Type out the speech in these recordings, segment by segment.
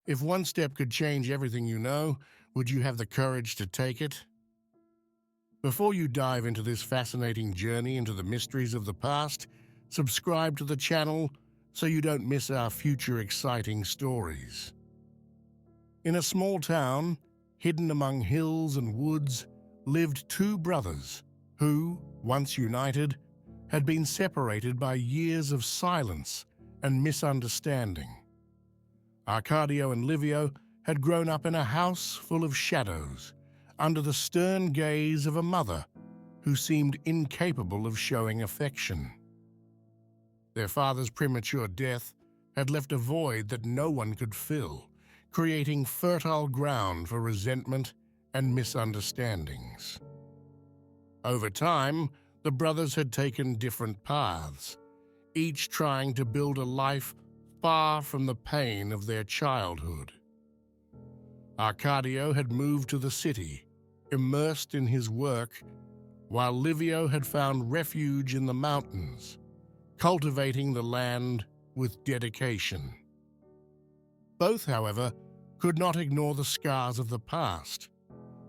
If one step could change everything you know, would you have the courage to take it? Before you dive into this fascinating journey into the mysteries of the past, subscribe to the channel so you don't miss our future exciting stories. In a small town, hidden among hills and woods, lived two brothers who, once united, had been separated by years of silence and misunderstanding. Arcadio and Livio had grown up in a house full of shadows, under the stern gaze of a mother who seemed incapable of showing affection. Their father's premature death had left a void that no one could fill, creating fertile ground for resentment and misunderstandings. Over time, the brothers had taken different paths, each trying to build a life far from the pain of their childhood. Arcadio had moved to the city, immersed in his work, while Livio had found refuge in the mountains, cultivating the land with dedication. Both, however, could not ignore the scars of the past,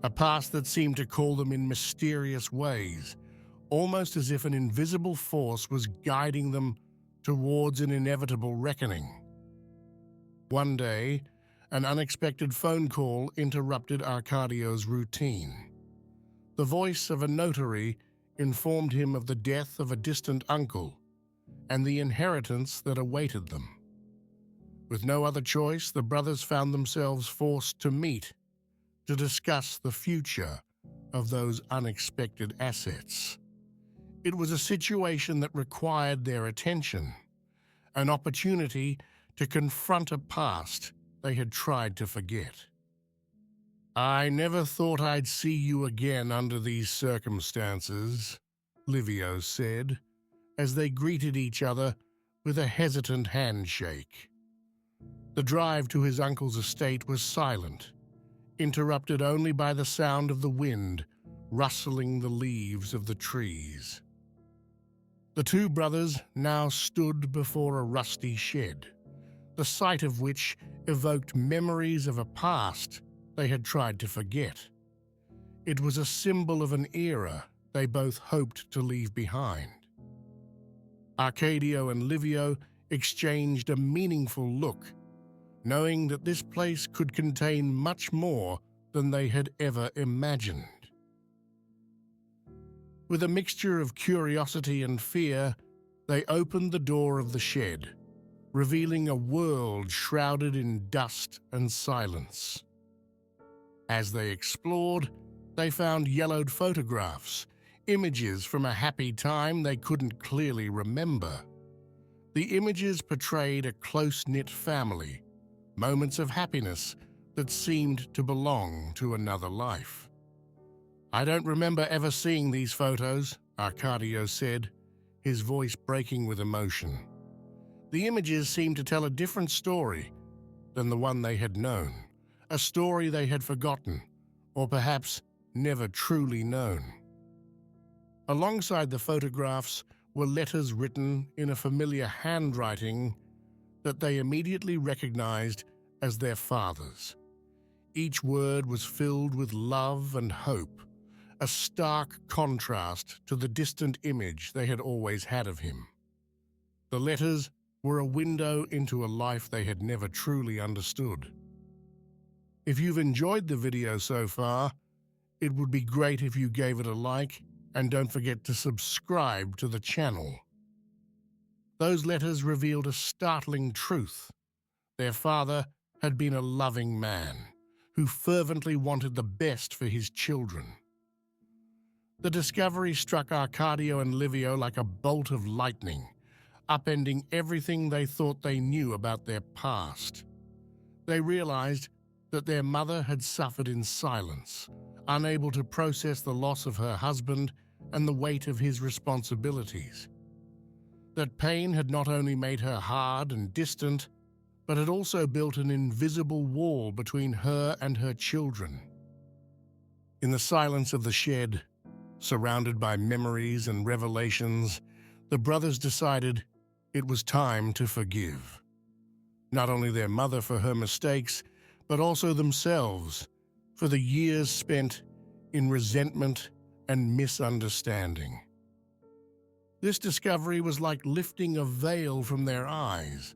a past that seemed to call them in mysterious ways, almost as if an invisible force was guiding them towards an inevitable reckoning. One day, an unexpected phone call interrupted Arcadio's routine. The voice of a notary informed him of the death of a distant uncle and the inheritance that awaited them. With no other choice, the brothers found themselves forced to meet to discuss the future of those unexpected assets. It was a situation that required their attention, an opportunity to confront a past they had tried to forget. "I never thought I'd see you again under these circumstances," Livio said, as they greeted each other with a hesitant handshake. The drive to his uncle's estate was silent, interrupted only by the sound of the wind rustling the leaves of the trees. The two brothers now stood before a rusty shed, the sight of which evoked memories of a past they had tried to forget. It was a symbol of an era they both hoped to leave behind. Arcadio and Livio exchanged a meaningful look, knowing that this place could contain much more than they had ever imagined. With a mixture of curiosity and fear, they opened the door of the shed, revealing a world shrouded in dust and silence. As they explored, they found yellowed photographs, images from a happy time they couldn't clearly remember. The images portrayed a close-knit family, moments of happiness that seemed to belong to another life. "I don't remember ever seeing these photos," Arcadio said, his voice breaking with emotion. The images seemed to tell a different story than the one they had known, a story they had forgotten, or perhaps never truly known. Alongside the photographs were letters written in a familiar handwriting that they immediately recognized as their father's. Each word was filled with love and hope, a stark contrast to the distant image they had always had of him. The letters were a window into a life they had never truly understood. If you've enjoyed the video so far, it would be great if you gave it a like and don't forget to subscribe to the channel. Those letters revealed a startling truth. Their father had been a loving man who fervently wanted the best for his children. The discovery struck Arcadio and Livio like a bolt of lightning, upending everything they thought they knew about their past. They realized that their mother had suffered in silence, unable to process the loss of her husband and the weight of his responsibilities. That pain had not only made her hard and distant, but had also built an invisible wall between her and her children. In the silence of the shed, surrounded by memories and revelations, the brothers decided it was time to forgive. not only their mother for her mistakes, but also themselves for the years spent in resentment and misunderstanding. This discovery was like lifting a veil from their eyes,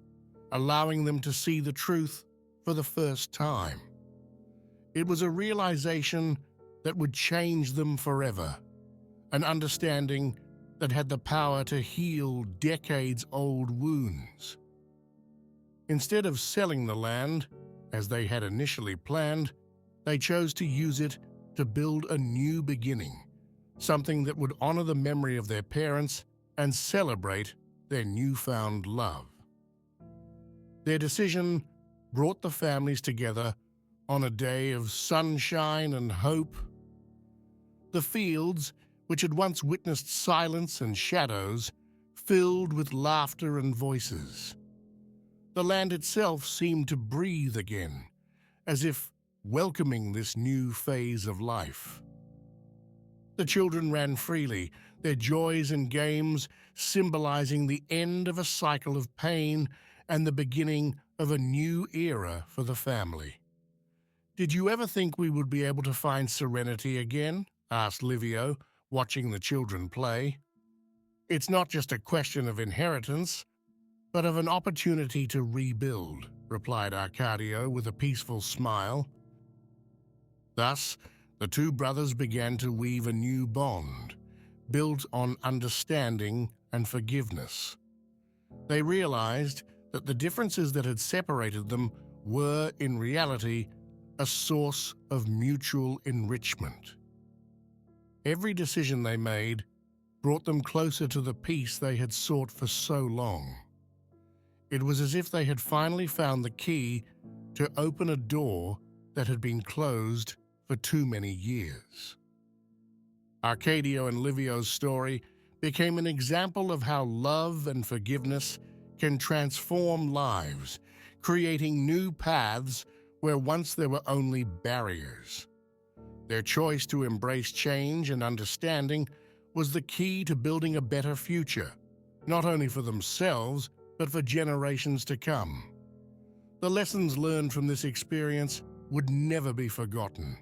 allowing them to see the truth for the first time. It was a realization that would change them forever, an understanding that had the power to heal decades-old wounds. Instead of selling the land, as they had initially planned, they chose to use it to build a new beginning, something that would honor the memory of their parents and celebrate their newfound love. Their decision brought the families together on a day of sunshine and hope. The fields, which had once witnessed silence and shadows, filled with laughter and voices. The land itself seemed to breathe again, as if welcoming this new phase of life. The children ran freely, their joys and games symbolizing the end of a cycle of pain and the beginning of a new era for the family. "Did you ever think we would be able to find serenity again?" asked Livio, watching the children play. "It's not just a question of inheritance, but of an opportunity to rebuild," replied Arcadio with a peaceful smile. Thus, the two brothers began to weave a new bond, built on understanding and forgiveness. They realized that the differences that had separated them were, in reality, a source of mutual enrichment. Every decision they made brought them closer to the peace they had sought for so long. It was as if they had finally found the key to open a door that had been closed for too many years. Arcadio and Livio's story became an example of how love and forgiveness can transform lives, creating new paths where once there were only barriers. Their choice to embrace change and understanding was the key to building a better future, not only for themselves, but for generations to come. The lessons learned from this experience would never be forgotten,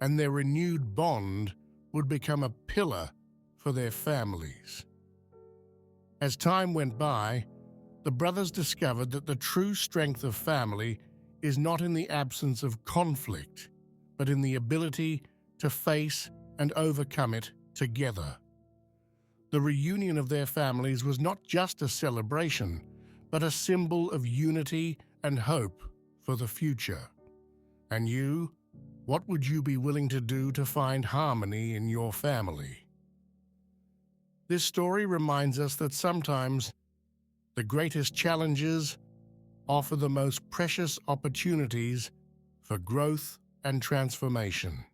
and their renewed bond would become a pillar for their families. As time went by, the brothers discovered that the true strength of family is not in the absence of conflict, but in the ability to face and overcome it together. The reunion of their families was not just a celebration, but a symbol of unity and hope for the future. And you, what would you be willing to do to find harmony in your family? This story reminds us that sometimes the greatest challenges offer the most precious opportunities for growth and transformation.